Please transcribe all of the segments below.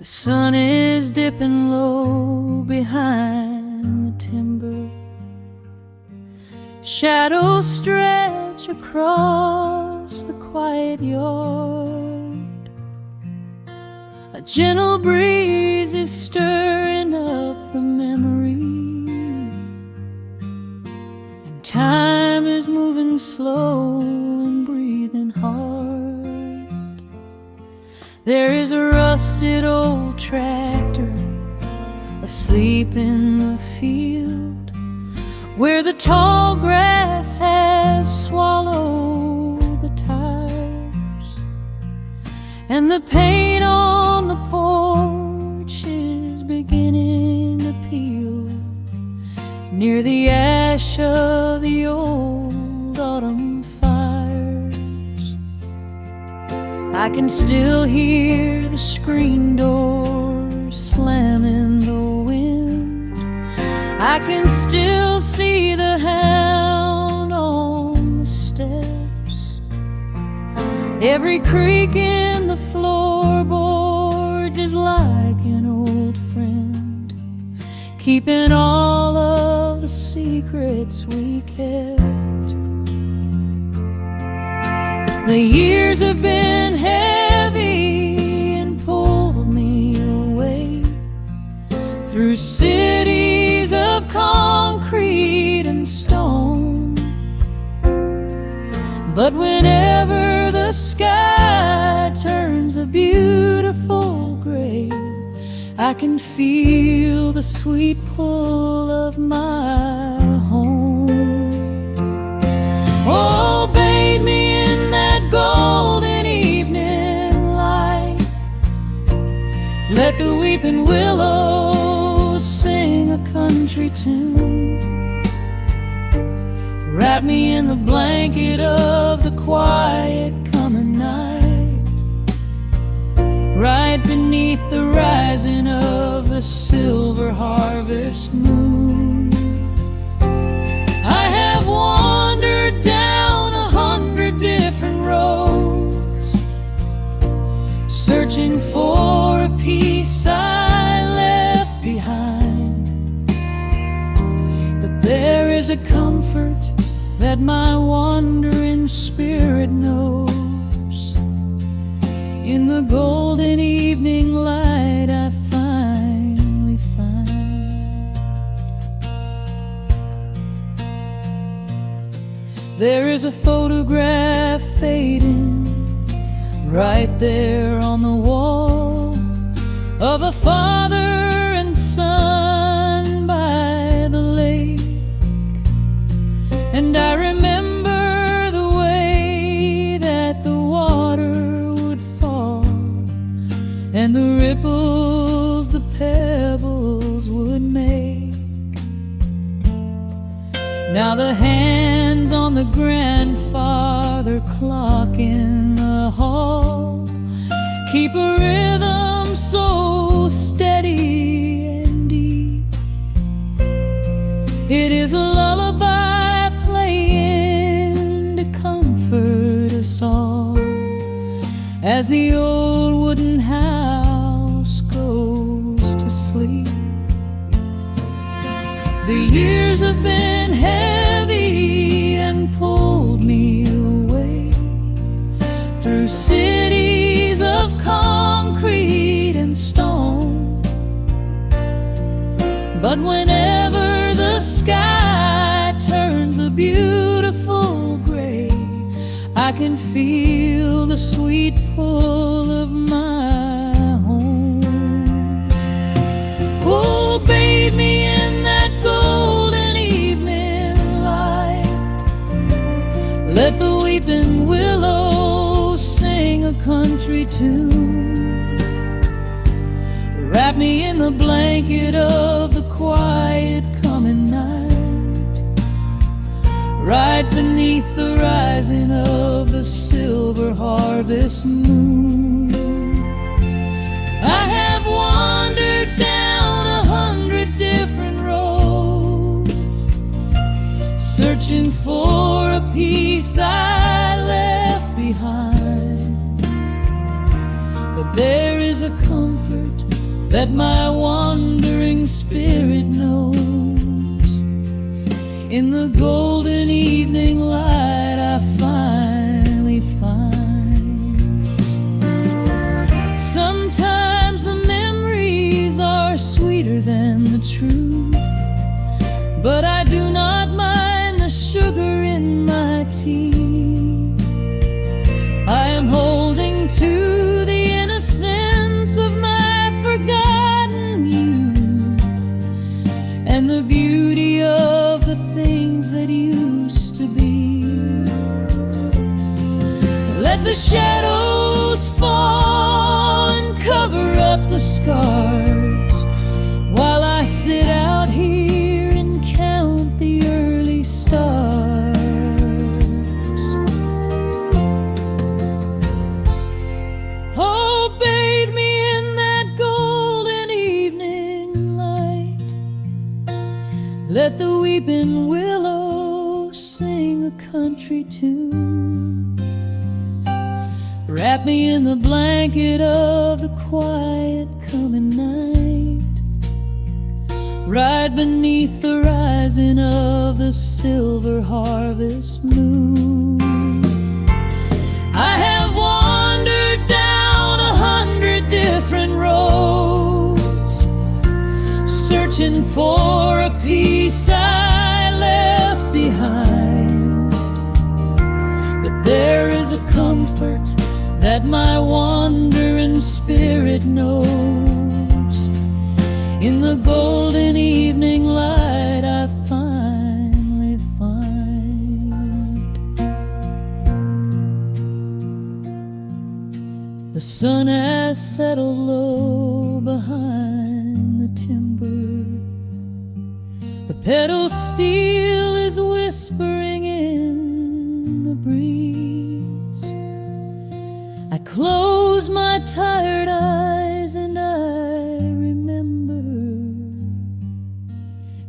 The sun is dipping low behind the timber. Shadows stretch across the quiet yard. A gentle breeze is stirring up the memory, and time is moving slow and breathing hard. There is a rusted old tractor asleep in the field, where the tall grass has swallowed the tires, and the paint on the porch is beginning to peel near the ash of the old autumn fires. I can still hear the screen door slam in the wind. I can still see the hound on the steps. Every creak in the floorboards is like an old friend, keeping all of the secrets we kept. The years have been heavy and pulled me away through cities of concrete and stone. But whenever the sky turns a beautiful gray, I can feel the sweet pull of my home. Oh, bathe me in that golden evening light. Let the weeping willows sing a country tune. Wrap me in the blanket of the quiet coming night, right beneath the rising of the silver harvest moon. I have wandered down 100 different roads, searching for a piece I left behind. But there is a comfort that my wandering spirit knows. In the golden evening light I finally find. There is a photograph fading right there on the wall, of a father and son by the lake. And I remember the way that the water would fall, and the ripples the pebbles would make. Now the hands on the grandfather clock in the hall keep a rhythm so steady and deep. It is a lullaby playing to comfort us all as the old wooden house goes to sleep. The years have been heavy and pulled me away through cities of concrete and stone. But whenever the sky turns a beautiful gray, I can feel the sweet pull of my home. Oh, bathe me in that golden evening light. Let the weeping willows sing a country tune. Wrap me in the blanket of the quiet coming night, right beneath the rising of the silver harvest moon. I have wandered down 100 different roads, searching for a piece I left behind. But there is a comfort that my wandering spirit knows. In the golden evening light I finally find. Sometimes the memories are sweeter than the truth, but I do not mind the sugar in my tea. I am holding to the innocence of my forgotten youth, and the beauty of the things that used to be. Let the shadows fall and cover up the scars, while I sit out here and count the early stars. Oh, bathe me in that golden evening light. Let the weeping willow sing a country tune. Wrap me in the blanket of the quiet coming night. Ride beneath the rising of the silver harvest moon. I have wandered down 100 different roads, searching for a piece I left behind. But there is a comfort that my wandering spirit knows. In the golden evening light I finally find. The sun has settled low behind the timber. The pedal steel is whispering in the breeze. I close my tired eyes and I remember,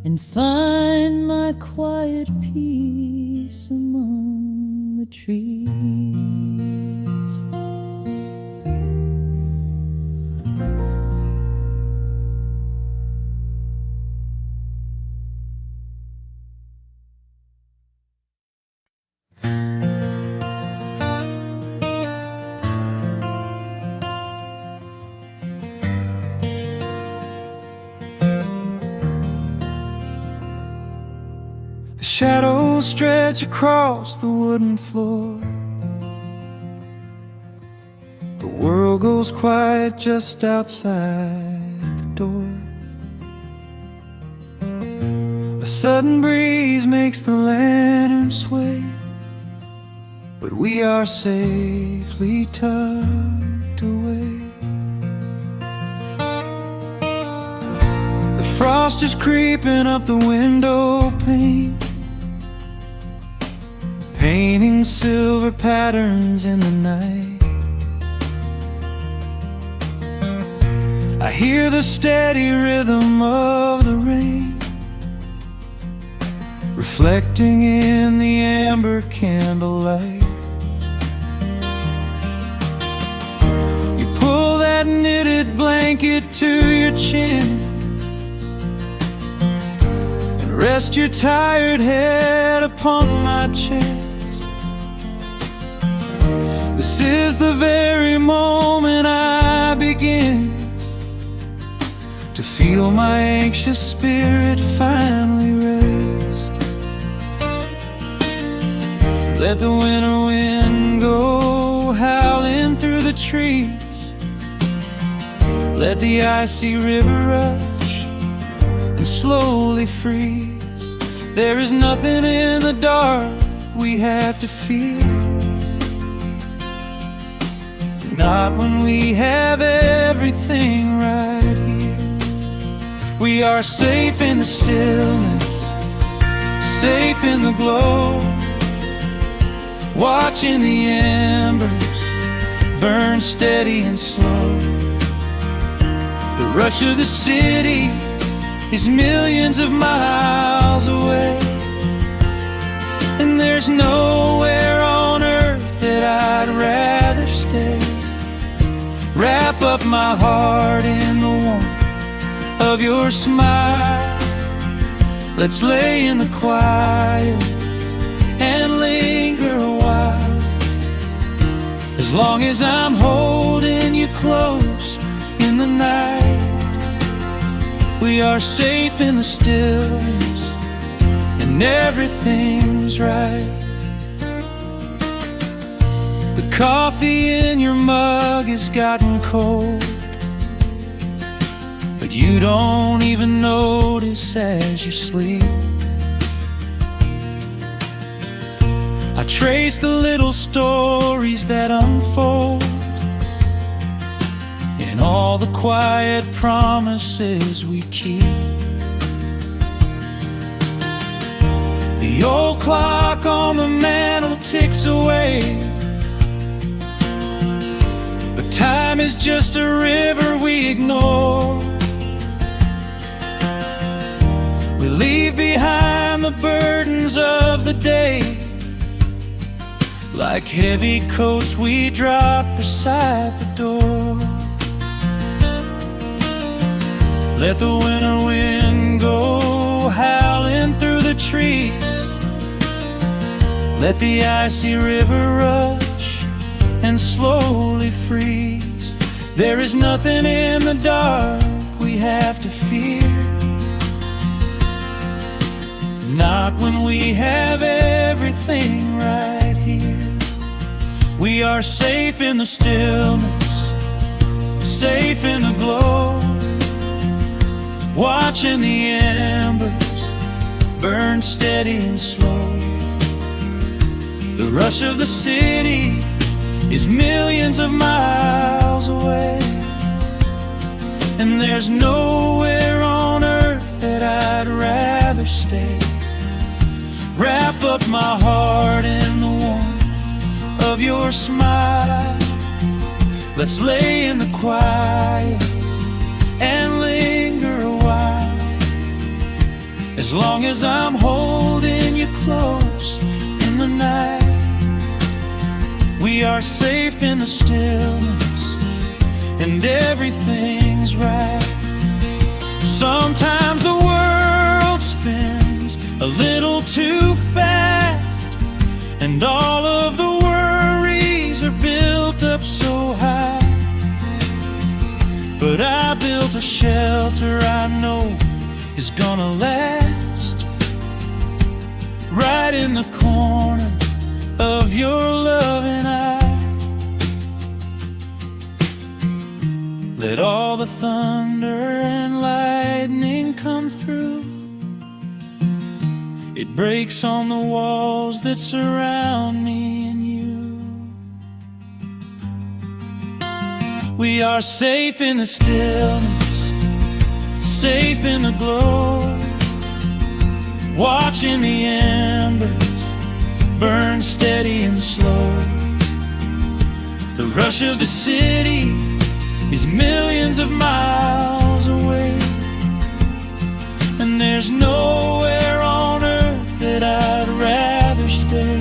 and find my quiet peace among the trees. The shadows stretch across the wooden floor. The world goes quiet just outside the door. A sudden breeze makes the lantern sway, but we are safely tucked away. The frost is creeping up the window pane, painting silver patterns in the night. I hear the steady rhythm of the rain, reflecting in the amber candlelight. You pull that knitted blanket to your chin and rest your tired head upon my chest. This is the very moment I begin to feel my anxious spirit finally rest. Let the winter wind go howling through the trees. Let the icy river rush and slowly freeze. There is nothing in the dark we have to fear, not when we have everything right here. We are safe in the stillness, safe in the glow, watching the embers burn steady and slow. The rush of the city is millions of miles away, and there's nowhere on earth that I'd rather stay. Wrap up my heart in the warmth of your smile. Let's lay in the quiet and linger a while. As long as I'm holding you close in the night, we are safe in the stillness and everything's right. The coffee in your mug has gotten cold, but you don't even notice as you sleep. I trace the little stories that unfold in all the quiet promises we keep. The old clock on the mantle ticks away, but time is just a river we ignore. We leave behind the burdens of the day, like heavy coats we drop beside the door. Let the winter wind go howling through the trees. Let the icy river rush and slowly freeze. There is nothing in the dark we have to fear, not when we have everything right here. We are safe in the stillness, safe in the glow, watching the embers burn steady and slow. The rush of the city is millions of miles away, and there's nowhere on earth that I'd rather stay. Wrap up my heart in the warmth of your smile. Let's lay in the quiet and linger a while. As long as I'm holding you close in the night, we are safe in the stillness and everything's right. Sometimes the world spins a little too fast, and all of the worries are built up so high. But I built a shelter I know is gonna last, right in the corner of your loving eye. Let all the thunder and lightning come through. It breaks on the walls that surround me and you. We are safe in the stillness, safe in the glow, watching the embers burn steady and slow. The rush of the city is millions of miles away, and there's nowhere on earth that I'd rather stay.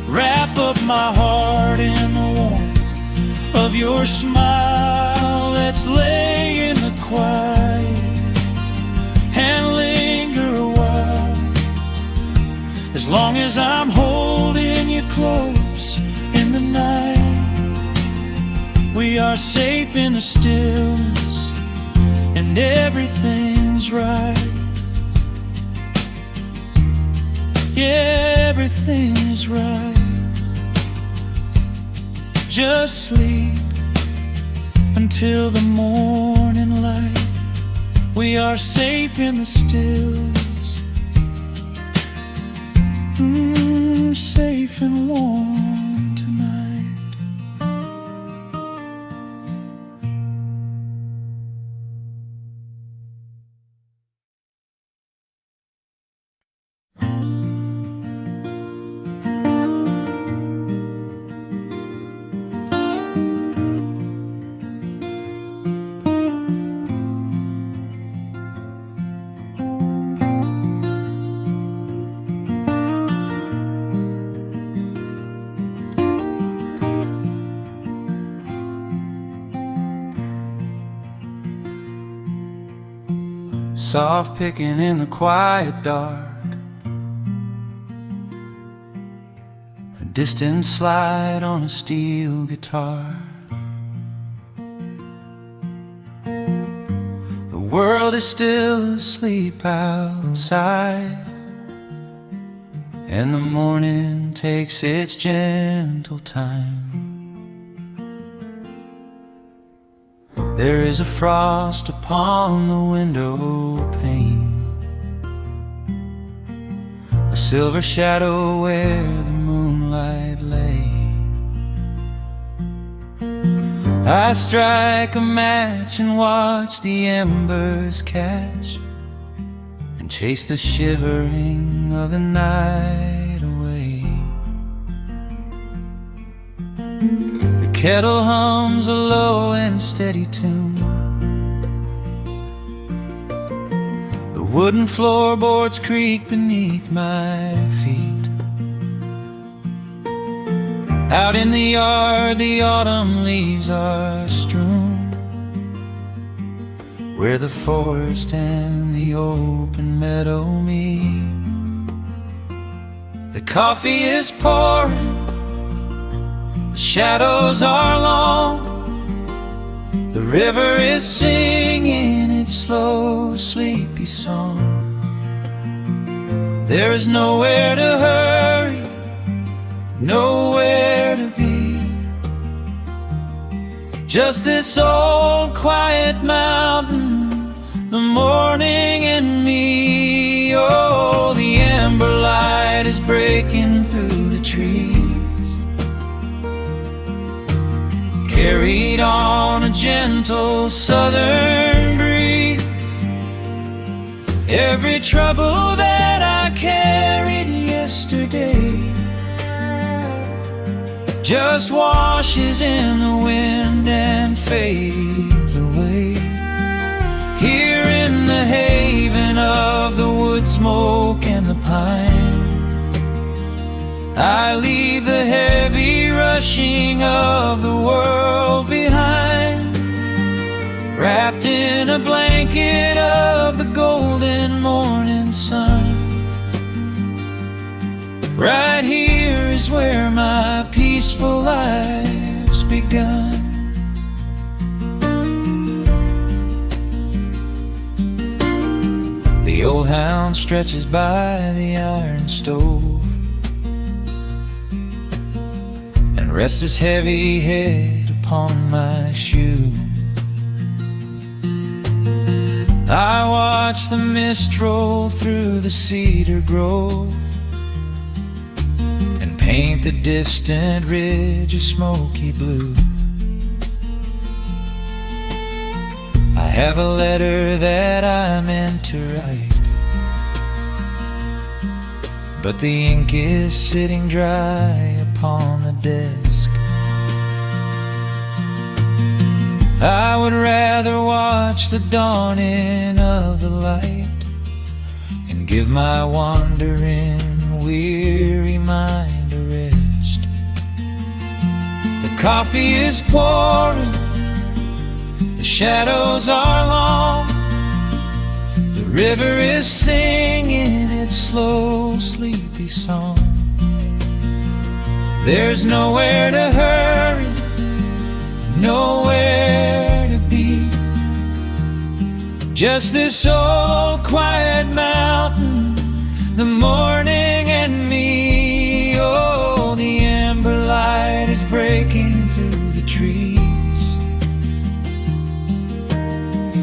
Wrap up my heart in the warmth of your smile. Let's lay in the quiet and linger a while. As long as I'm holding you close in the night, we are safe in the stillness and everything's right. Yeah, everything is right. Just sleep until the morning light. We are safe in the stillness, safe and warm tonight. soft picking in the quiet dark, a distant slide on a steel guitar. The world is still asleep outside, and the morning takes its gentle time. There is a frost upon the window pane, a silver shadow where the moonlight lay. I strike a match and watch the embers catch, and chase the shivering of the night away. The kettle hums a low and steady tune, the wooden floorboards creak beneath my feet. Out in the yard the autumn leaves are strewn, where the forest and the open meadow meet. The coffee is pouring, the shadows are long, the river is singing its slow, sleepy song. There is nowhere to hurry, nowhere to be, just this old quiet mountain, the morning and me. Oh, the amber light is breaking through the trees, carried on a gentle southern breeze. Every trouble that I carried yesterday just washes in the wind and fades away. Here in the haven of the wood smoke and the pine, I leave the heavy rushing of the world behind, wrapped in a blanket of the golden morning sun. Right here is where my peaceful life's begun. The old hound stretches by the iron stove and rests his heavy head upon my shoe. I watch the mist roll through the cedar grove and paint the distant ridge a smoky blue. I have a letter that I meant to write, but the ink is sitting dry upon the desk. I would rather watch the dawning of the light and give my wandering, weary mind a rest. The coffee is pouring, the shadows are long, the river is singing its slow, sleepy song. There's nowhere to hurry, nowhere to be, just this old quiet mountain, the morning and me. Oh, the amber light is breaking through the trees,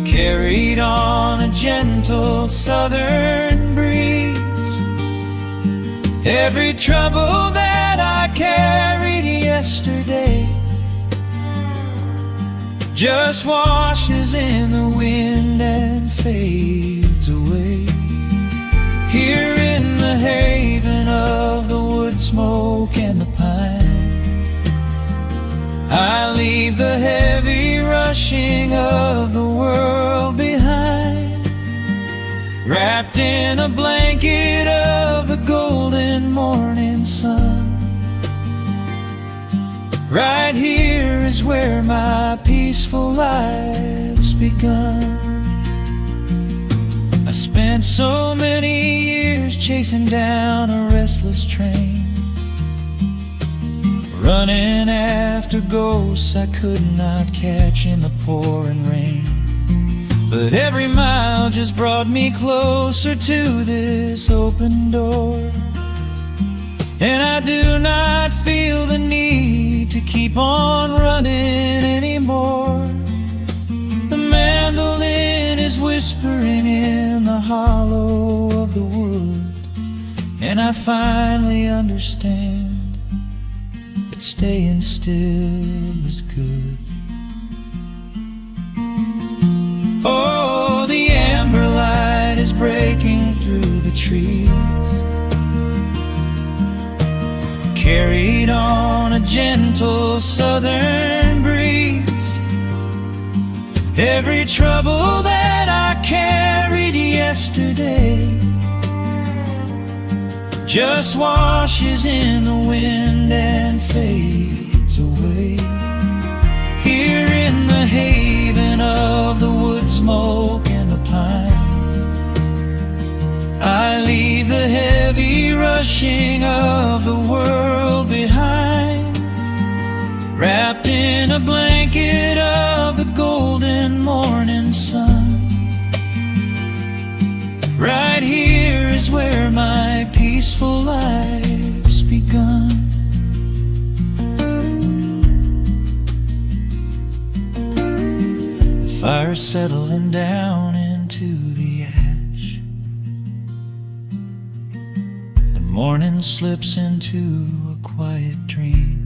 carried on a gentle southern breeze. Every trouble that I carried yesterday just washes in the wind and fades away. Here in the haven of the wood smoke and the pine, I leave the heavy rushing of the world behind, wrapped in a blanket of the golden morning sun. Right here is where my peaceful life's begun. I spent so many years chasing down a restless train, running after ghosts I could not catch in the pouring rain. But every mile just brought me closer to this open door, and I do not feel the need to keep on running anymore. The mandolin is whispering in the hollow of the wood, and I finally understand that staying still is good. Oh, the amber light is breaking through the trees, carried on a gentle southern breeze. Every trouble that I carried yesterday just washes in the wind and fades away. Here in the haven of the wood smoke and the pine, I leave the heavy rushing of the world behind, wrapped in a blanket of the golden morning sun. Right here is where my peaceful life's begun. The fire's settling down into the ash, the morning slips into a quiet dream.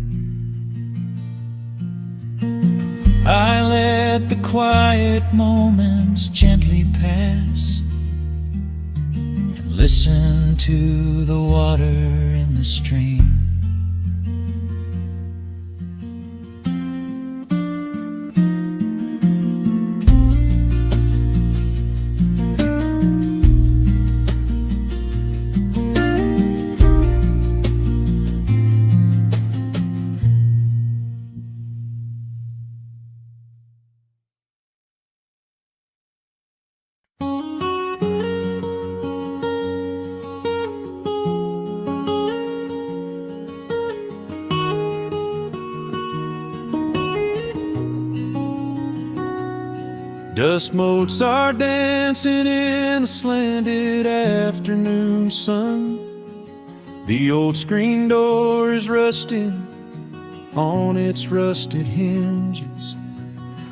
I let the quiet moments gently pass and listen to the water in the stream. Dust motes are dancing in the slanted afternoon sun. The old screen door is rusting on its rusted hinges.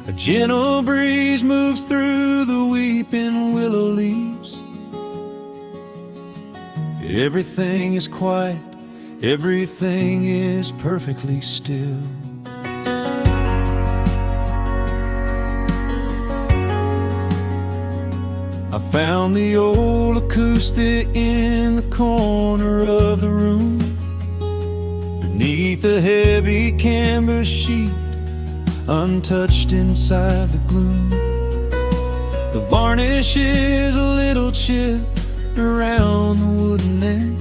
A gentle breeze moves through the weeping willow leaves. Everything is quiet, everything is perfectly still. I found the old acoustic in the corner of the room, beneath a heavy canvas sheet, untouched inside the gloom. The varnish is a little chipped around the wooden neck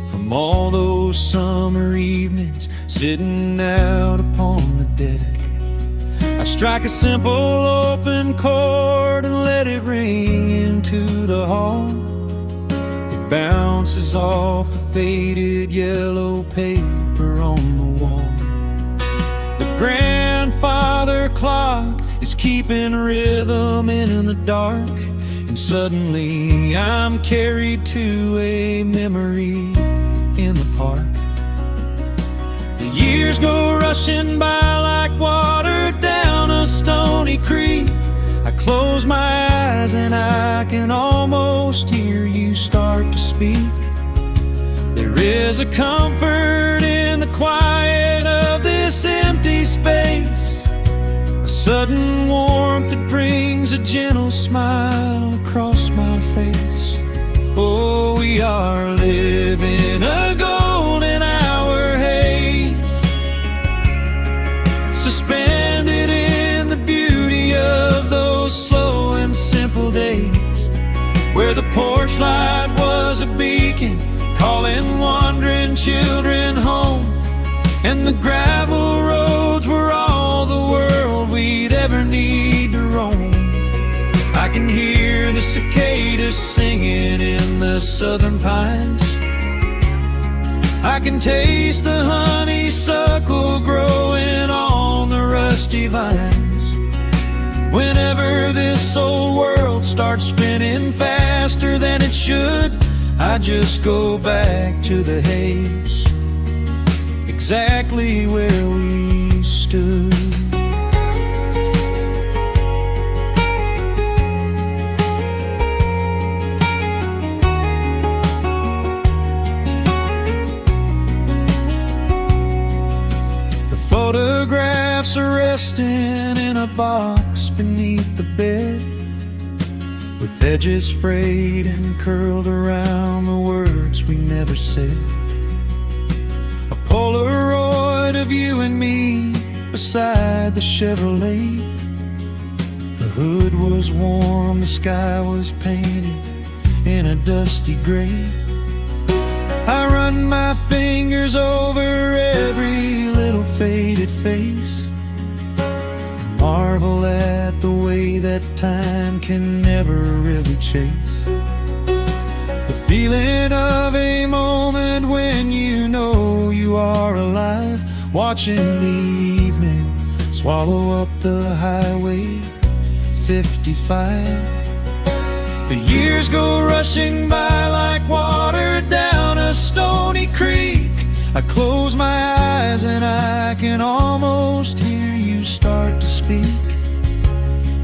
from all those summer evenings sitting out upon the deck. I strike a simple open chord and let it ring into the hall. It bounces off the faded yellow paper on the wall. The grandfather clock is keeping rhythm in the dark, and suddenly I'm carried to a memory in the park. The years go rushing by like water down a stony creek. I close my eyes and I can almost hear you start to speak. There is a comfort in the quiet of this empty space, a sudden warmth that brings a gentle smile across my face. Oh, we are living a golden hour haze, suspended in the beauty of those slow and simple days, where the porch light was a beacon calling wandering children home, and the gravel roads were all the world we'd ever need to roam. I can hear the the cicadas singing in the southern pines. I can taste the honeysuckle growing on the rusty vines. Whenever this old world starts spinning faster than it should, I just go back to the haze, exactly where we stood. Photographs are resting in a box beneath the bed, with edges frayed and curled around the words we never said. A Polaroid of you and me beside the Chevrolet. The hood was warm, the sky was painted in a dusty gray. I run my fingers over every little faded face, marvel at the way that time can never really chase. The feeling of a moment when you know you are alive, watching the evening swallow up the highway 55. The years go rushing by like water down a stony creek. I close my eyes and I can almost hear you start to speak.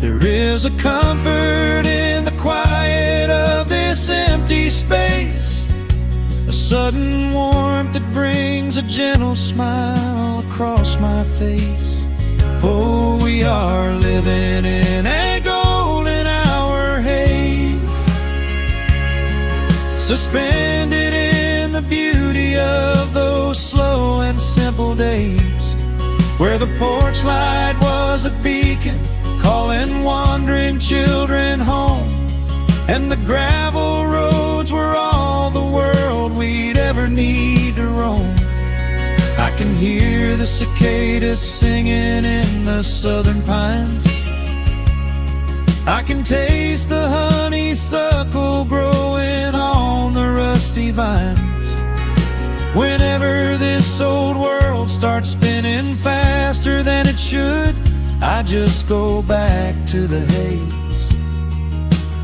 There is a comfort in the quiet of this empty space, a sudden warmth that brings a gentle smile across my face. Oh, we are living in a golden hour haze, suspended in the beauty of those slow and simple days, where the porch light was a beacon calling wandering children home, and the gravel roads were all the world we'd ever need to roam. I can hear the cicadas singing in the southern pines. I can taste the honeysuckle growing on the rusty vines. Whenever this old world starts spinning faster than it should, I just go back to the haze,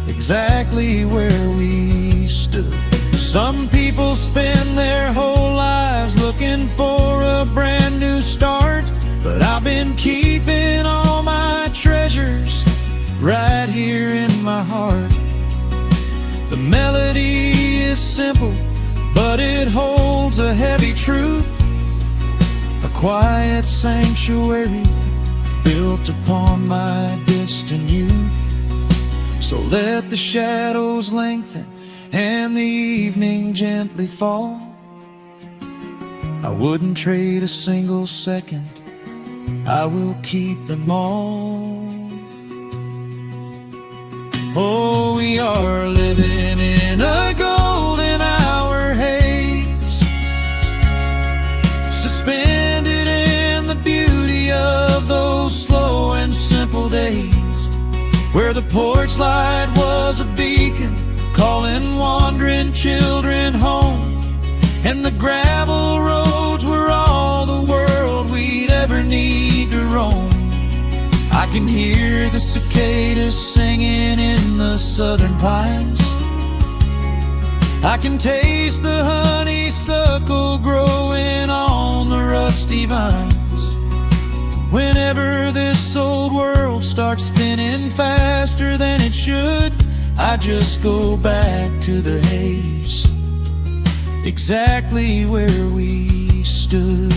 exactly where we stood. Some people spend their whole lives looking for a brand new start, but I've been keeping all my treasures right here in my heart. The melody is simple, but it holds a heavy truth, a quiet sanctuary built upon my distant youth. So let the shadows lengthen and the evening gently fall. I wouldn't trade a single second, I will keep them all. Oh, we are living in a golden hour haze, suspended in the beauty of those slow and simple days, where the porch light was a beacon calling wandering children home, and the gravel roads were all the world we'd ever need to roam. I can hear the cicadas singing in the southern pines. I can taste the honeysuckle growing on the rusty vines. Whenever this old world starts spinning faster than it should, I just go back to the haze, exactly where we stood.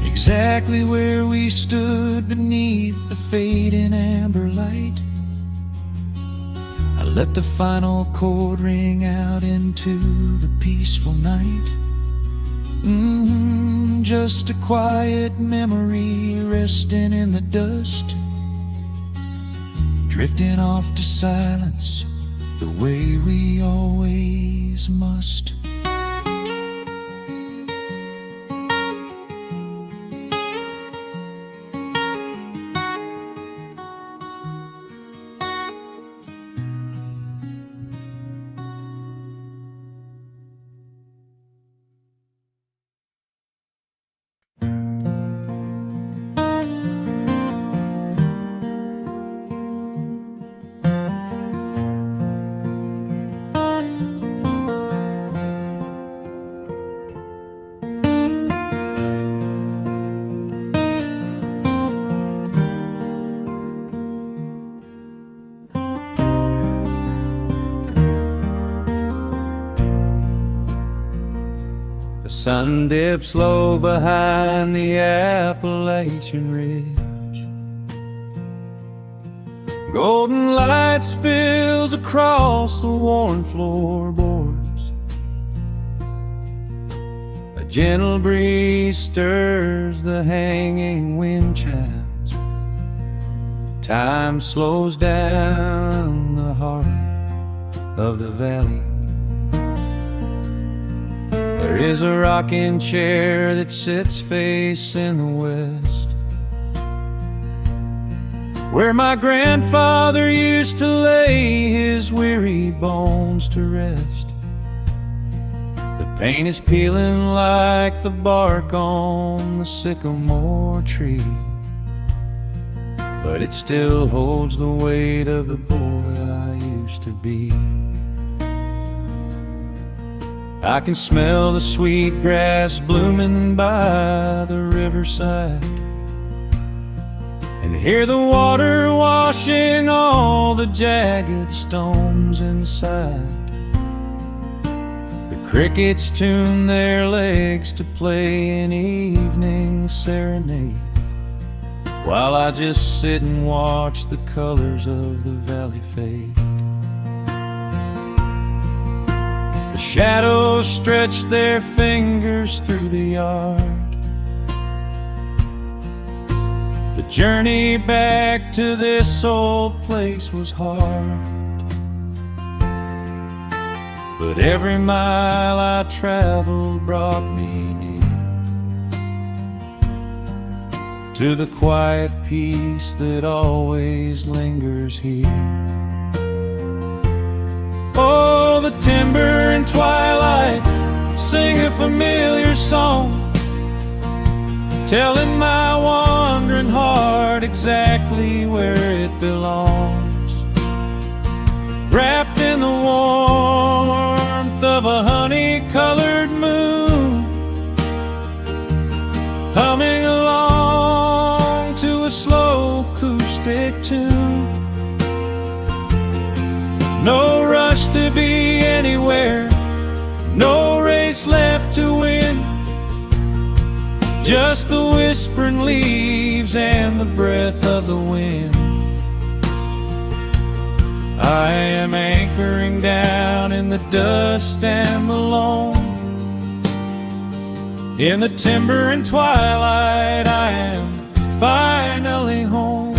Exactly where we stood beneath the fading amber light. I let the final chord ring out into the peaceful night. Just a quiet memory resting in the dust, drifting off to silence the way we always always must. The sun dips low behind the Appalachian Ridge. Golden light spills across the worn floorboards. A gentle breeze stirs the hanging wind chimes. Time slows down the heart of the valley. There is a rocking chair that sits facing the west, where my grandfather used to lay his weary bones to rest. The paint is peeling like the bark on the sycamore tree, but it still holds the weight of the boy I used to be. I can smell the sweet grass blooming by the riverside, and hear the water washing all the jagged stones inside. The crickets tune their legs to play an evening serenade, while I just sit and watch the colors of the valley fade. The shadows stretch their fingers through the yard. The journey back to this old place was hard, but every mile I traveled brought me near to the quiet peace that always lingers here. Oh, the timber and twilight sing a familiar song, telling my wandering heart exactly where it belongs. Wrapped in the warmth of a honey-colored moon, humming along to a slow acoustic tune. No rush to be anywhere, no race left to win, just the whispering leaves and the breath of the wind. I am anchoring down in the dust and the loam. In the timber and twilight I am finally home.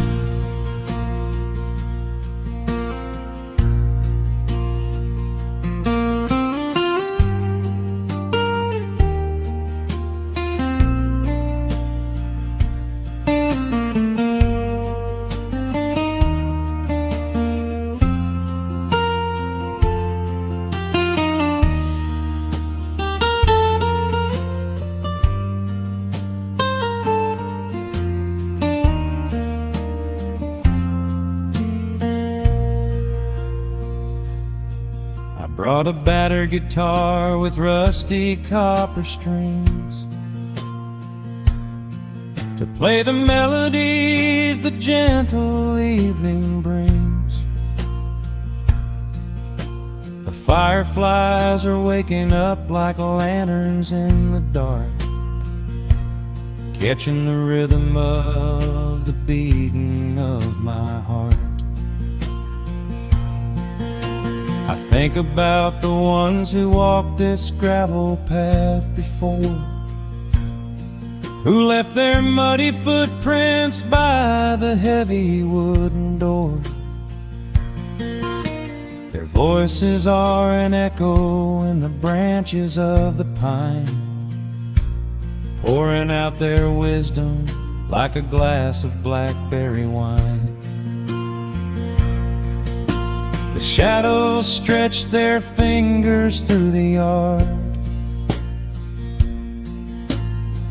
Brought a battered guitar with rusty copper strings to play the melodies the gentle evening brings. The fireflies are waking up like lanterns in the dark, catching the rhythm of the beating of my heart. I think about the ones who walked this gravel path before, who left their muddy footprints by the heavy wooden door. Their Voices are an echo in the branches of the pine, pouring out their wisdom like a glass of blackberry wine. The shadows stretch their fingers through the yard.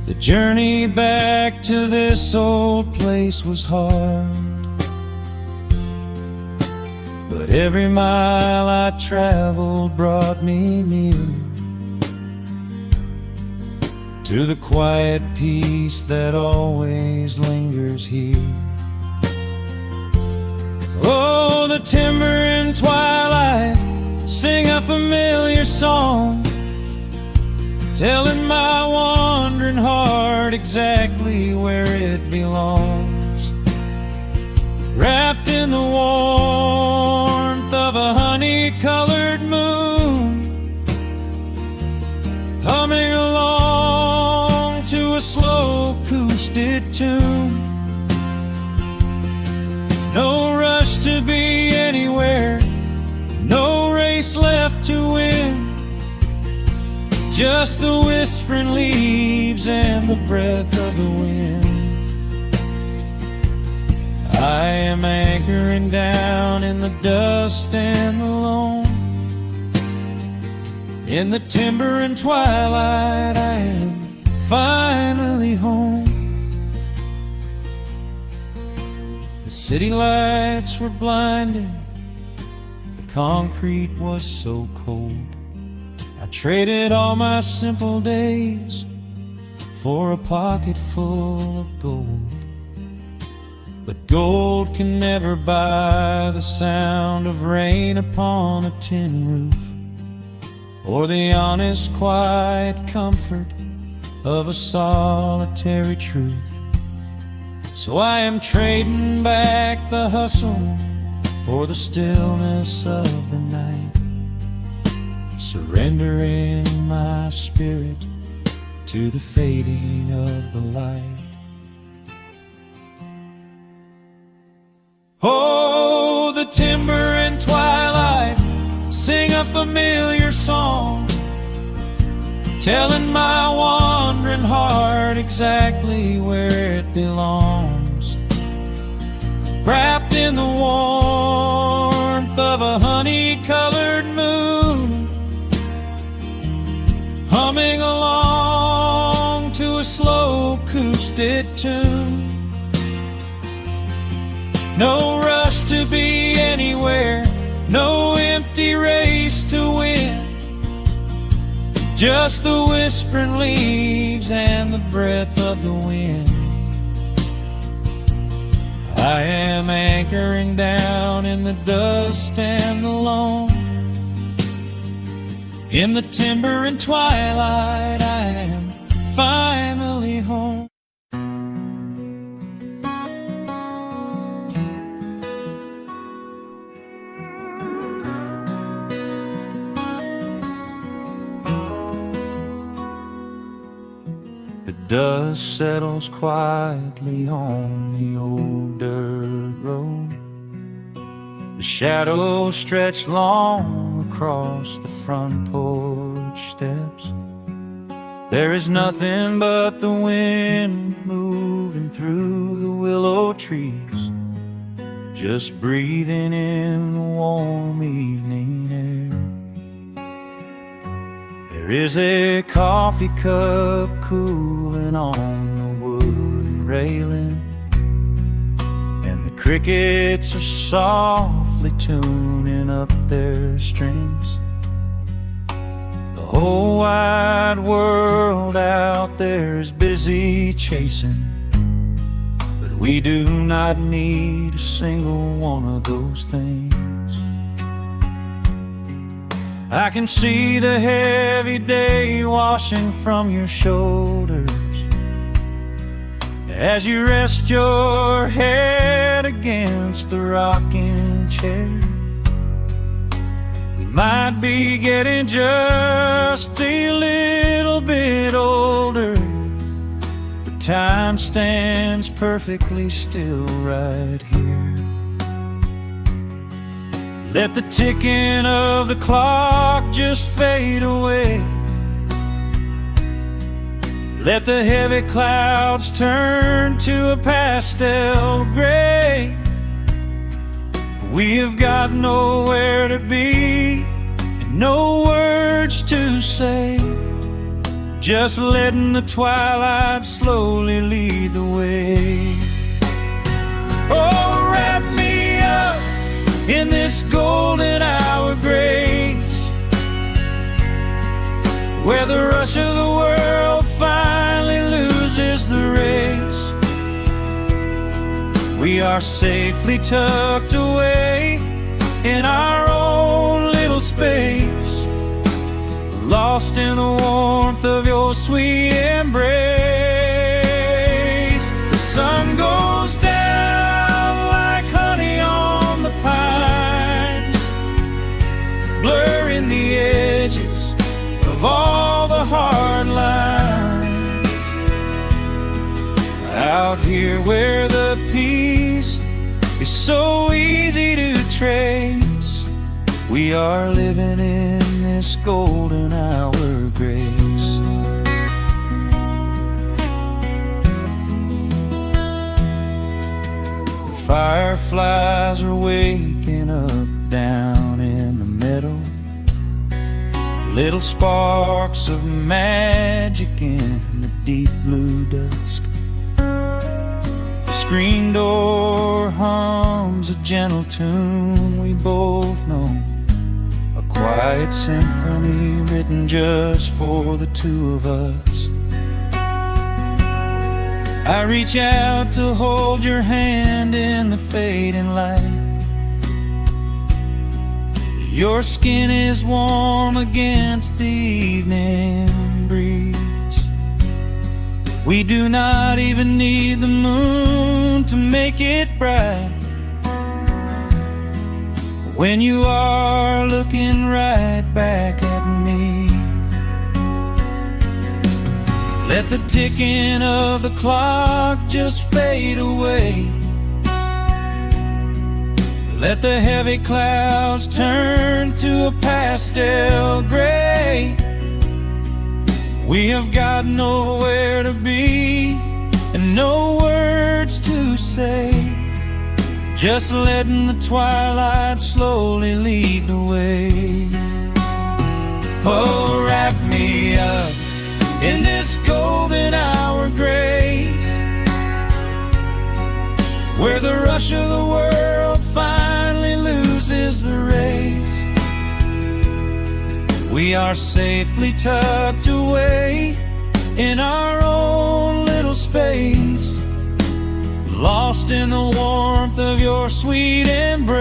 The journey back to this old place was hard, but every mile I traveled brought me near to the quiet peace that always lingers here. Oh, the timber and twilight sing a familiar song, telling my wandering heart exactly where it belongs. Wrapped in the warmth of a honey-colored moon, humming along to a slow acoustic tune. No rush to be anywhere, no race left to win, just the whispering leaves and the breath of the wind. I am anchoring down in the dust and the loam. In the timber and twilight, I am finally home. The city lights were blinding, the concrete was so cold. I traded all my simple days for a pocket full of gold. But gold can never buy the sound of rain upon a tin roof, or the honest, quiet comfort of a solitary truth. So I am trading back the hustle for the stillness of the night, surrendering my spirit to the fading of the light. Oh, the timber and twilight sing a familiar song, telling my wandering heart exactly where it belongs. Wrapped in the warmth of a honey-colored moon, humming along to a slow acoustic tune. No rush to be anywhere, no empty race to win, just the whispering leaves and the breath of the wind. I am anchoring down in the dust and the loam. In the timber and twilight, I am finally home. The dust settles quietly on the old dirt road. The shadows stretch long across the front porch steps. There is nothing but the wind moving through the willow trees, just breathing in the warm evening air. There is a coffee cup cooling on the wooden railing, and the crickets are softly tuning up their strings. The whole wide world out there is busy chasing, but we do not need a single one of those things. I can see the heavy day washing from your shoulders as you rest your head against the rocking chair. We might be getting just a little bit older, but time stands perfectly still right here. Let the ticking of the clock just fade away. Let the heavy clouds turn to a pastel gray. We have got nowhere to be and no words to say, just letting the twilight slowly lead the way. Oh, wrap me up in this golden hour grace, where the rush of the world finally loses the race. We are safely tucked away in our own little space, lost in the warmth of your sweet embrace. The sun goes down like honey on the pines, blurring the edges of all the hard lines. Out here where the peace is so easy to trace, we are living in this golden hour grace. The fireflies are waking up down in the meadow, little sparks of magic in the deep blue dusk. The screen door hums a gentle tune we both know, a quiet symphony written just for the two of us. I reach out to hold your hand in the fading light. Your skin is warm against the evening breeze. We do not even need the moon to make it bright, when you are looking right back at me. Let the ticking of the clock just fade away. Let the heavy clouds turn to a pastel gray. We have got nowhere to be and no words to say, just letting the twilight slowly lead the way. Oh, wrap me up in this golden hour grace, where the rush of the world finally loses the race. We are safely tucked away in our own little space, lost in the warmth of your sweet embrace.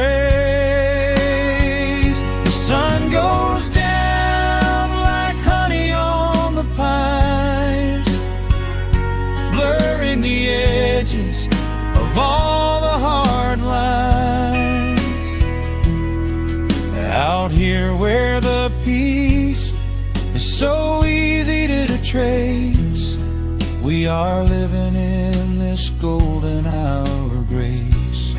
The sun goes down like honey on the pines, blurring the edges of all the hard lines. Out here where the peace is so easy to trace, we are living in this golden hour grace.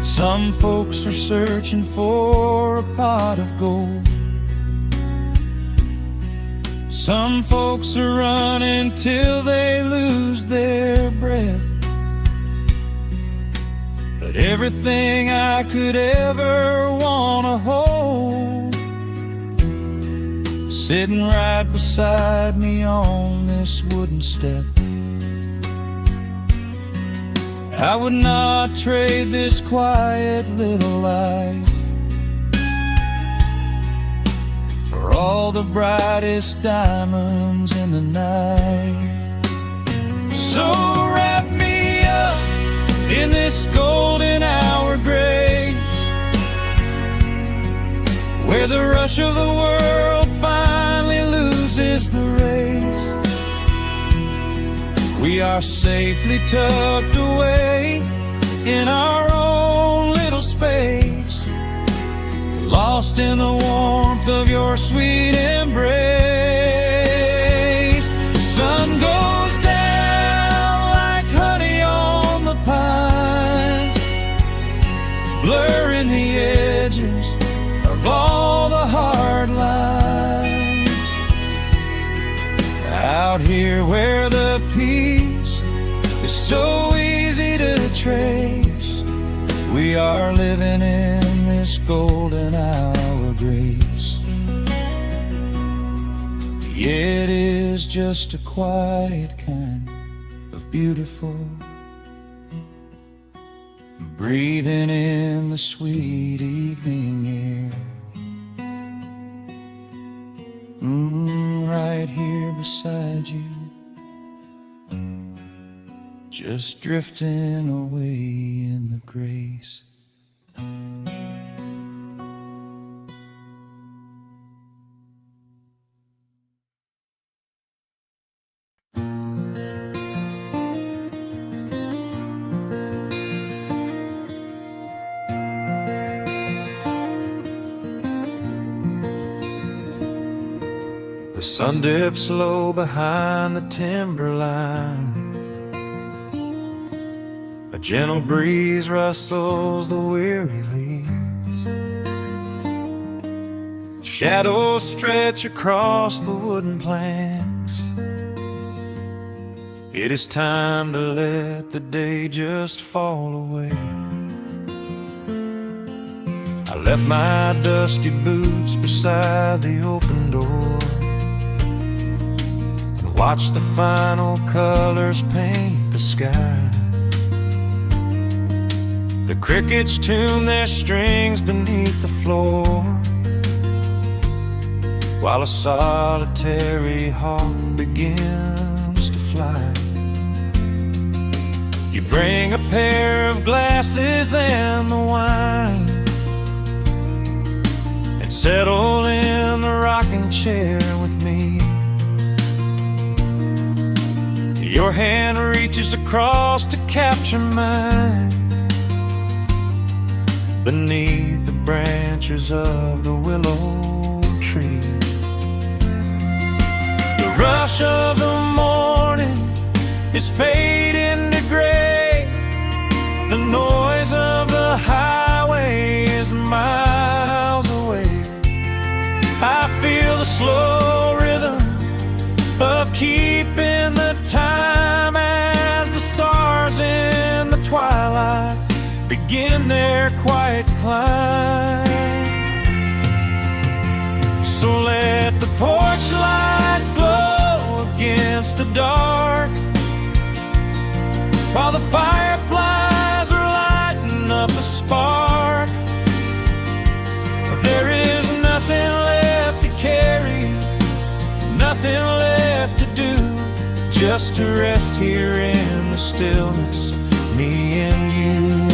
Some folks are searching for a pot of gold, some folks are running till they lose their breath. But everything I could ever wanna hold, sitting right beside me on this wooden step. I would not trade this quiet little life for all the brightest diamonds in the night. So wrap me up in this golden hour grace, where the rush of the world finally loses the race. We are safely tucked away in our own little space, lost in the warmth of your sweet embrace. The sun goes down like honey on the pines, blurred out here where the peace is so easy to trace. We are living in this golden hour of grace. It is just a quiet kind of beautiful, breathing in the sweet evening air. Right here beside you, just drifting away in the grace. The sun dips low behind the timberline. A gentle breeze rustles the weary leaves. Shadows stretch across the wooden planks. It is time to let the day just fall away. I left my dusty boots beside the open door, watch the final colors paint the sky. The crickets tune their strings beneath the floor, while a solitary hawk begins to fly. You bring a pair of glasses and the wine, and settle in the rocking chair with me. Your hand reaches across to capture mine, beneath the branches of the willow tree. The rush of the morning is fading to gray. The noise of the highway is miles away. I feel the slow rhythm of keeping the time as the stars in the twilight begin their quiet climb. So let the porch light glow against the dark, while the fireflies are lighting up a spark. There is nothing left to carry, nothing left to do, just to rest here in the stillness, me and you.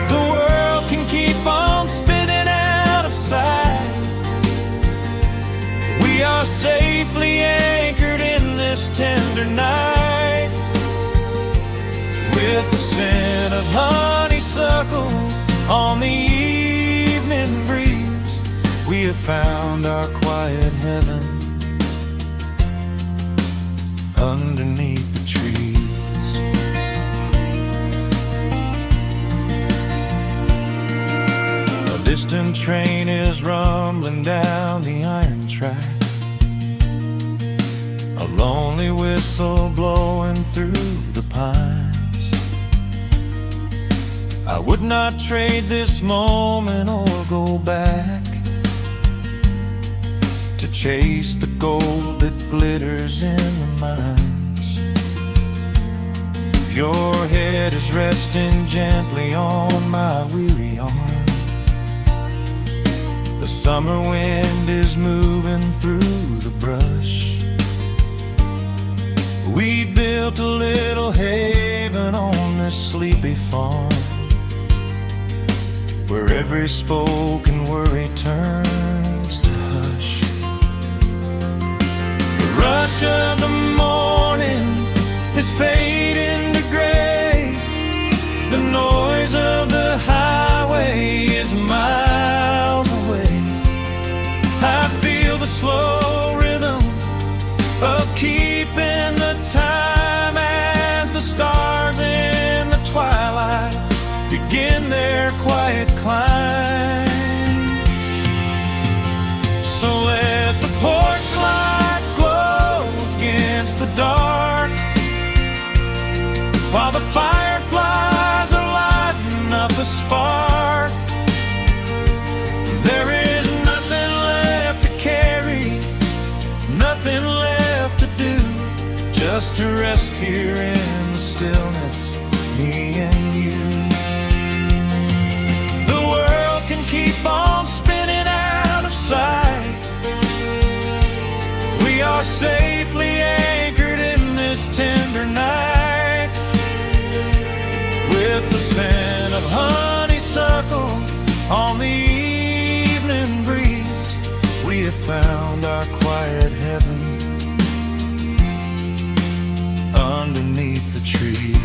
The world can keep on spinning out of sight. We are safely anchored in this tender night. With the scent of honeysuckle on the evening breeze, we have found our quiet heaven underneath the trees. A distant train is rumbling down the iron track, a lonely whistle blowing through the pines. I would not trade this moment or go back to chase the gold that glitters in the mines. Your head is resting gently on my weary arm. The summer wind is moving through the brush. We built a little haven on this sleepy farm, where every spoken worry turns to hush. The rush of the morning is fading to gray. The noise of the highway is miles away. I feel the slow rhythm of keeping the time as the stars in the twilight begin their quiet climb. So let the porch light glow just to rest here in the stillness, me and you. The world can keep on spinning out of sight. We are safely anchored in this tender night, with the scent of honeysuckle on the evening breeze. We have found our quiet heaven underneath the trees.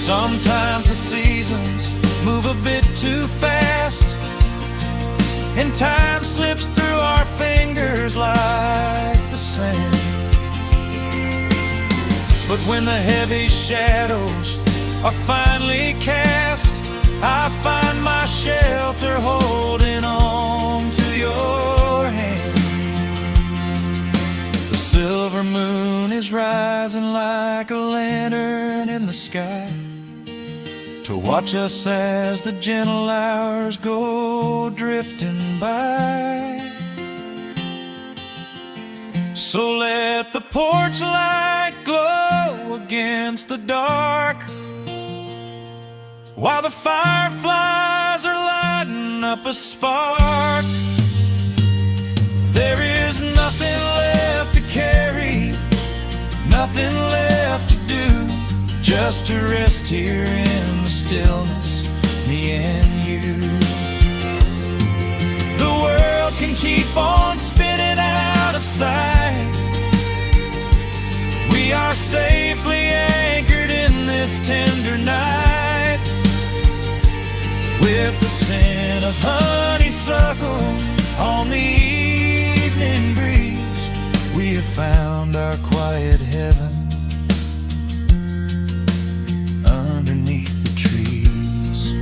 Sometimes the seasons move a bit too fast, and time slips through our fingers like the sand. But when the heavy shadows are finally cast, I find my shelter holding on to your hand. The silver moon is rising like a lantern in the sky to watch us as the gentle hours go drifting by. So let the porch light glow against the dark, while the fireflies are lighting up a spark. There is nothing left to carry, nothing left to do, just to rest here in the stillness, me and you. The world can keep on spinning out of sight. We are safely anchored in this tender night, with the scent of honeysuckle on the evening breeze. We have found our quiet heaven underneath the trees.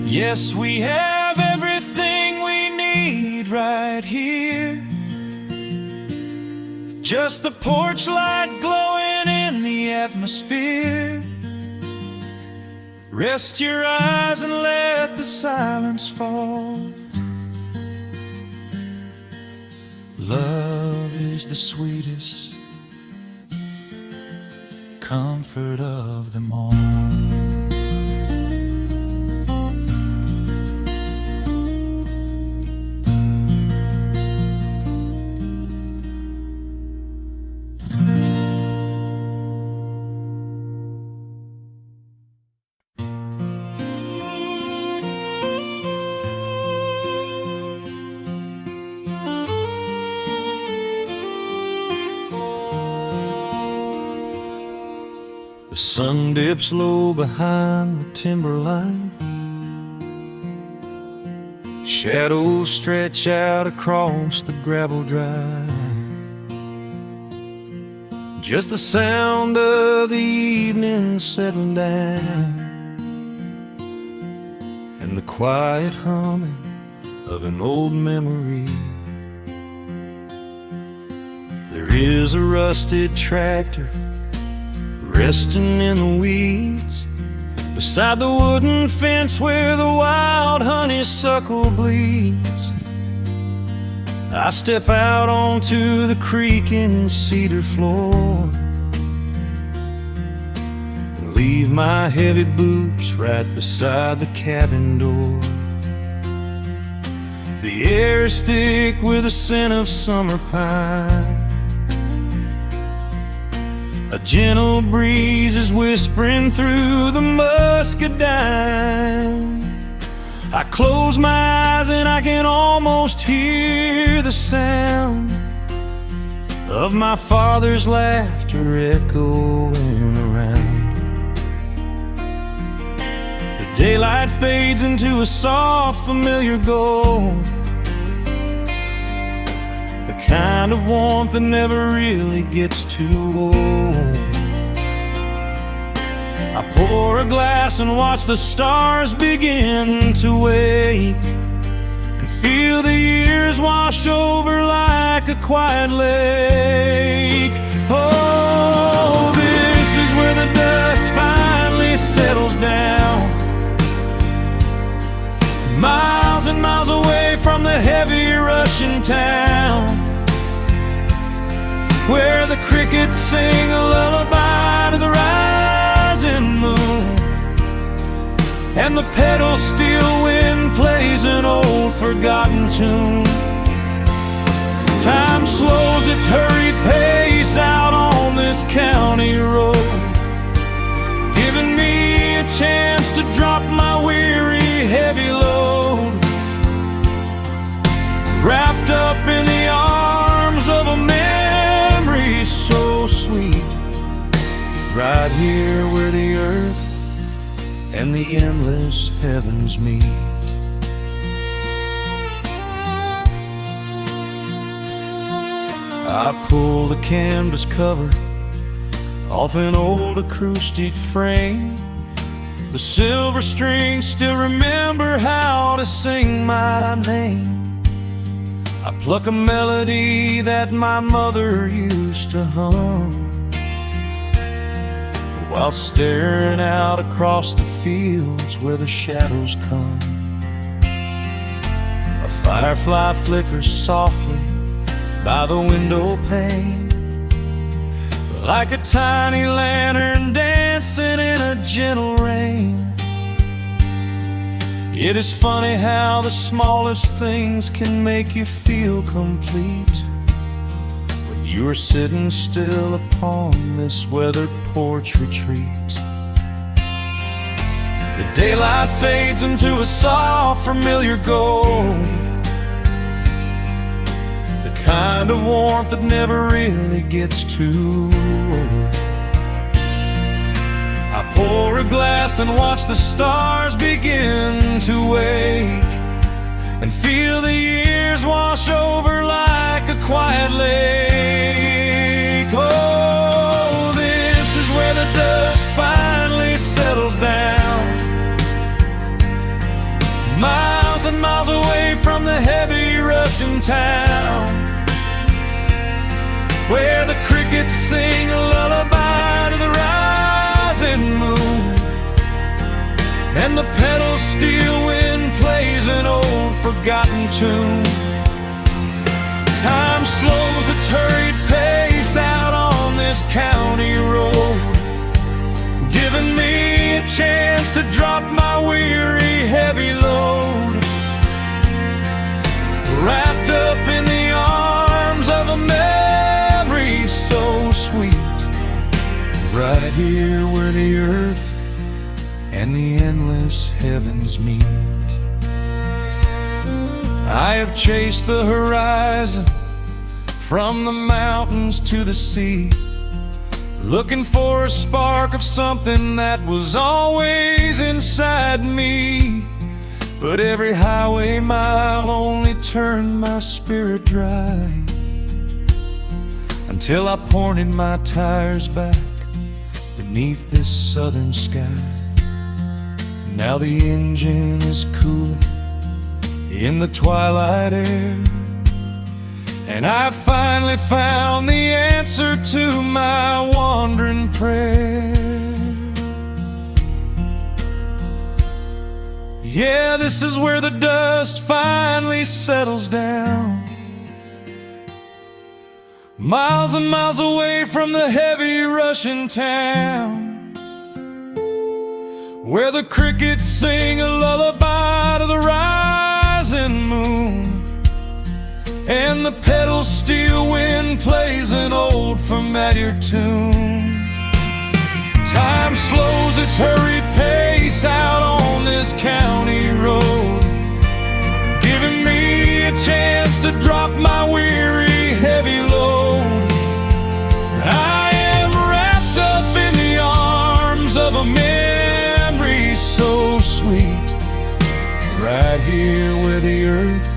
Yes, we have everything we need right here, just the porch light glowing in the atmosphere. Rest your eyes and let the silence fall. Love is the sweetest comfort of them all. The sun dips low behind the timberline. Shadows stretch out across the gravel drive. Just the sound of the evening settling down, and the quiet humming of an old memory. There is a rusted tractor resting in the weeds beside the wooden fence where the wild honeysuckle bleeds. I step out onto the creaking cedar floor and leave my heavy boots right beside the cabin door. The air is thick with the scent of summer pine. A gentle breeze is whispering through the muscadine. I close my eyes and I can almost hear the sound of my father's laughter echoing around. The daylight fades into a soft, familiar gold, the kind of warmth that never really gets too old. I pour a glass and watch the stars begin to wake, and feel the years wash over like a quiet lake. Oh, this is where the dust finally settles down, miles and miles away from the heavy crickets sing a lullaby to the rising moon, and the pedal steel wind plays an old forgotten tune. Time slows its hurried pace out on this county road, giving me a chance to drop my weary, heavy load, wrapped up in the arms of a memory so sweet, right here where the earth and the endless heavens meet. I pull the canvas cover off an old acoustic frame. The silver strings still remember how to sing my name. I pluck a melody that my mother used to hum while staring out across the fields where the shadows come. A firefly flickers softly by the window pane, like a tiny lantern dancing in a gentle rain. It is funny how the smallest things can make you feel complete when you are sitting still upon this weathered porch retreat. The daylight fades into a soft, familiar gold, kind of warmth that never really gets too old. I pour a glass and watch the stars begin to wake, and feel the years wash over like a quiet lake. Oh, this is where the dust finally settles down, miles and miles away from the heavy Russian town, where the crickets sing a lullaby to the rising moon, and the pedal steel wind plays an old forgotten tune. Time slows its hurried pace out on this county road, giving me a chance to drop my weary, heavy load, wrapped up in the arms of a memory so sweet, right here where the earth and the endless heavens meet. I have chased the horizon from the mountains to the sea, looking for a spark of something that was always inside me. But every highway mile only turned my spirit dry, until I pointed my tires back beneath this southern sky. Now the engine is cooling in the twilight air, and I finally found the answer to my wandering prayer. Yeah, this is where the dust finally settles down, miles and miles away from the heavy Russian town, where the crickets sing a lullaby to the rising moon, and the pedal steel wind plays an old familiar tune. Time slows its hurried pace out on this county road, giving me a chance to drop my weary, heavy load. I am wrapped up in the arms of a memory so sweet, right here where the earth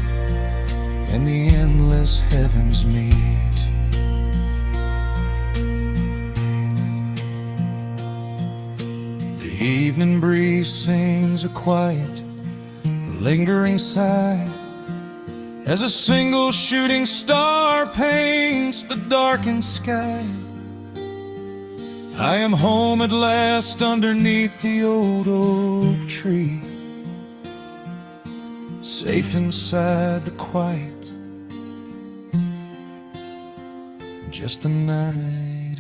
and the endless heavens meet. The evening breeze sings a quiet, lingering sigh as a single shooting star paints the darkened sky. I am home at last underneath the old oak tree, safe inside the quiet, just the night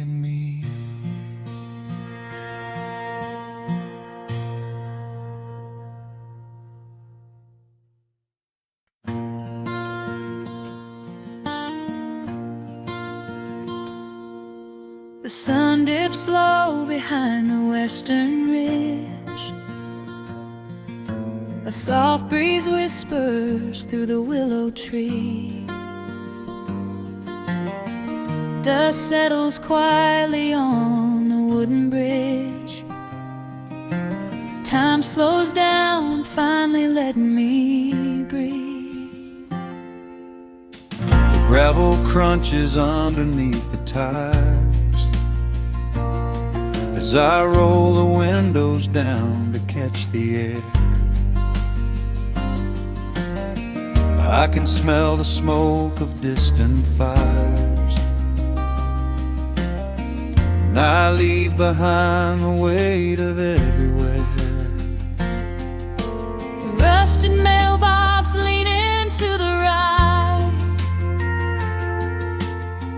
sun dips low behind the western ridge. A soft breeze whispers through the willow tree. Dust settles quietly on the wooden bridge. Time slows down, finally letting me breathe. The gravel crunches underneath the tires as I roll the windows down to catch the air. I can smell the smoke of distant fires, and I leave behind the weight of everywhere. The rusted mailbox leaning to the right.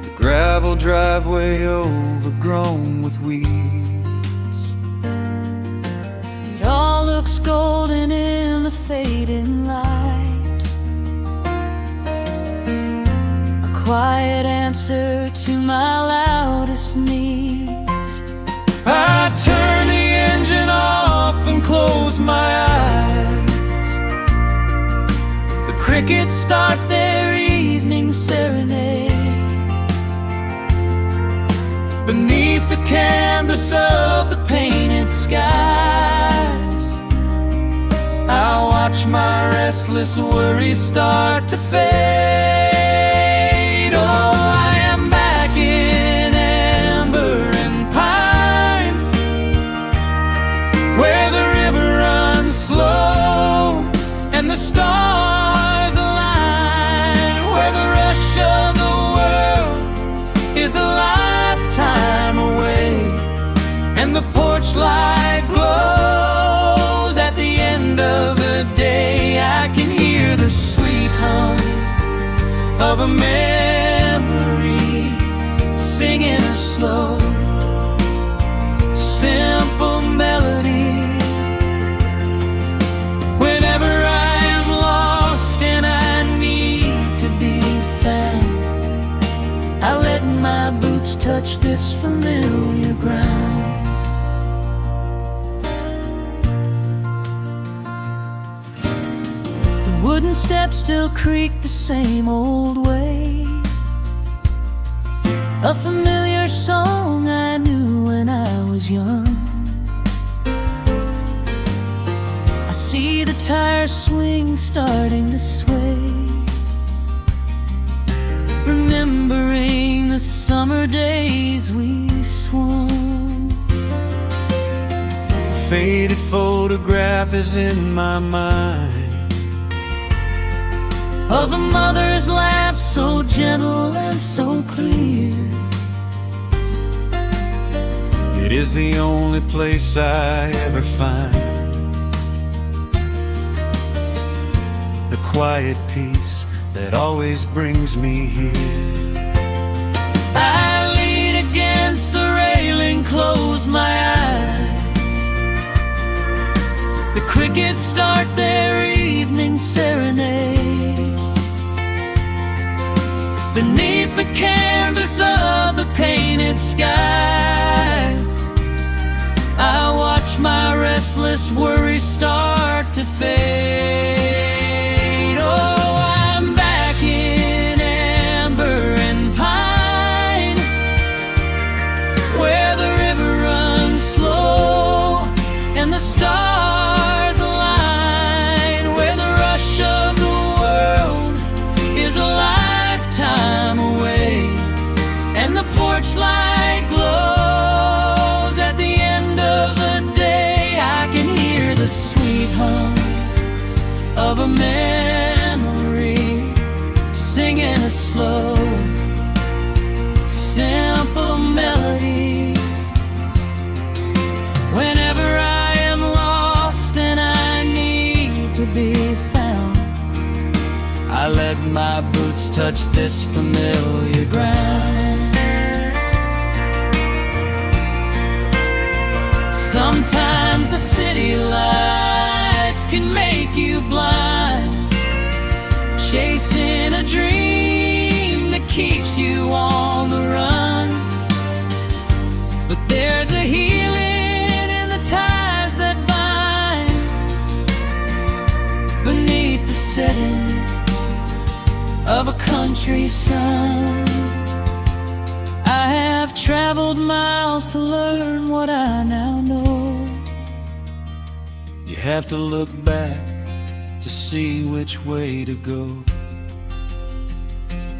The gravel driveway overgrown with weeds. It all looks golden in the fading light. Quiet answer to my loudest needs. I turn the engine off and close my eyes. The crickets start their evening serenade. Beneath the canvas of the painted skies, I watch my restless worries start to fade. Oh, I am back in amber and pine, where the river runs slow and the stars align, where the rush of the world is a lifetime away, and the porch light glows at the end of the day. I can hear the sweet hum of a memory singing a slow, simple melody. Whenever I am lost and I need to be found, I let my boots touch this familiar ground. Wooden steps still creak the same old way. A familiar song I knew when I was young. I see the tires swing starting to sway, remembering the summer days we swung. A faded photograph is in my mind of a mother's laugh, so gentle and so clear. It is the only place I ever find the quiet peace that always brings me here. I lean against the railing, close my eyes. The crickets start their evening serenade. Beneath the canvas of the painted skies, I watch my restless worries start to fade. Oh, I'm back in amber and pine, where the river runs slow and the stars align, where the rush of the world is a lifetime away, and the porch light glows at the end of the day. I can hear the sweet hum of a memory singing a slow, simple melody. Whenever I am lost and I need to be found, I let my boots touch this familiar ground. Sometimes the city lights can make you blind, chasing a dream that keeps you on the run. There's a healing in the ties that bind beneath the setting of a country sun. I have traveled miles to learn what I now know. You have to look back to see which way to go.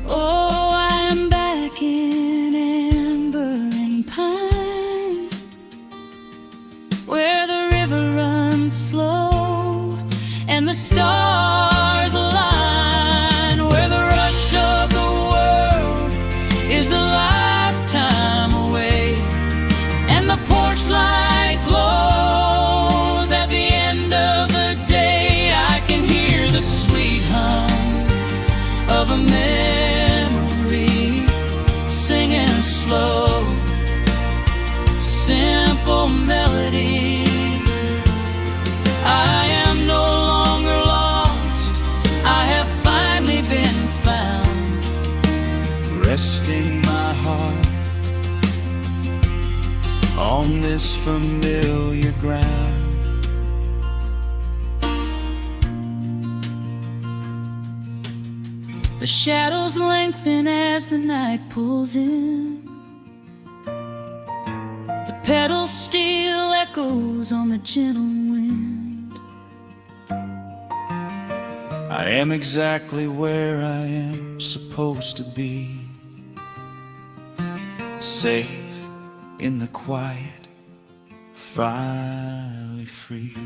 Oh, I am back in amber and pine, where the river runs slow and the stars align, where the rush of the world is a lifetime away, and the porch light glows at the end of the day. I can hear the sweet hum of a memory singing a slow, simple melody. I am no longer lost, I have finally been found, resting my heart on this familiar ground. The shadows lengthen as the night pulls in. The pedal steel echoes on the gentle wind. I am exactly where I am supposed to be, safe in the quiet, finally free.